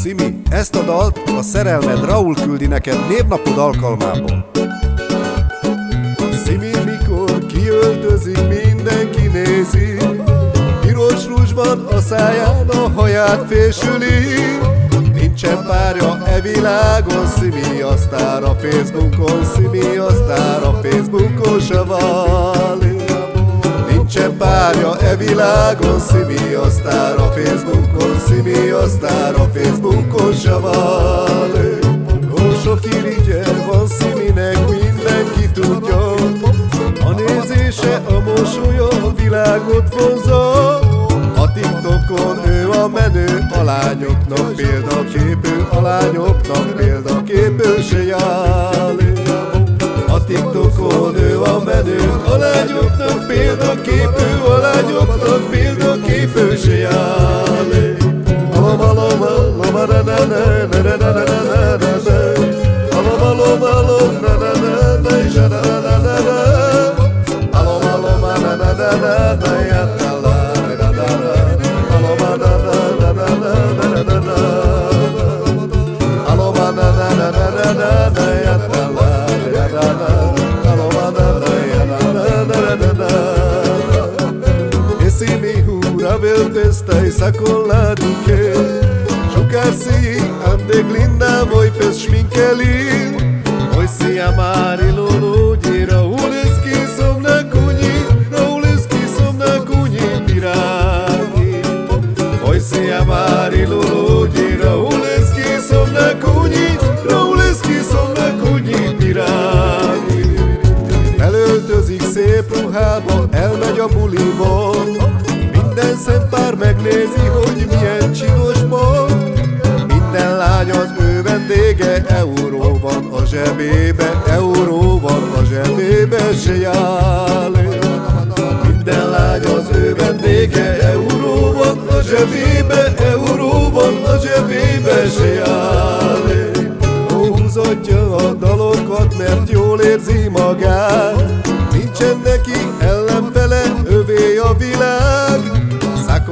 Szimi, ezt a dalt a szerelmed Raúl küldi neked névnapod alkalmából. Szimi, mikor kiöltözik, mindenki nézi, piros rúzs van a száján, a haját fésüli. Nincsen párja e világon, Szimi a sztár a Facebookon, Szimi a sztár a Facebookon se válik. Nincsen párja e világon, Szimi a sztár a Facebookon, Szimi a sztár a Facebookon se válik. Ó, sok irigye van Sziminek, mindenki tudja, a nézése, a mosolya a világot vonzza. A TikTokon ő a menő, a lányoknak példaképű, a lányoknak példaképű se jár. A TikTokon ő a menő, a lányoknak példaképű, a lányoknak példaképű se jár. Stai sa con la duche, giocarsi ande glinda voi per schminkelin. Voi si amari lulugi, Rauleski somna cugni, Rauleski somna cugni pirati. Voi si amari lulugi, Rauleski somna cugni, Rauleski somna cugni pirati. Elöltözik szép ruhába, elmegy a buliba, minden szempár megnézi, hogy milyen csinos ma. Minden lány az ő vendége, euró van a zsebébe, euró van a zsebébe se jár. Minden lány az ő vendége, euró van a zsebébe, euró van a zsebébe se jár. Ó, húzatja a dalokat, mert jól érzi magát, nincsen neki ellenfele, övé a világ.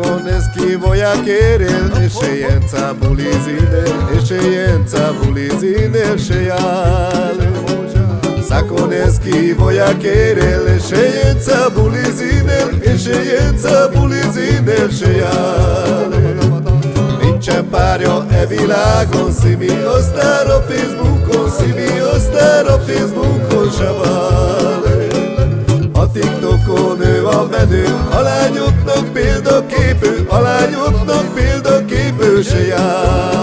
Con eski voy a querer, escienza bulizine, escienza bulizine sheale. Con eski voy a querer, escienza bulizine, escienza bulizine sheale. Nincsen párja e világon, Szimi a sztár a Facebookon, Szimi a sztár a Facebookon se válik. A TikTokon ő a menő, a lányoknak példaképű, a lányoknak példaképű se jár.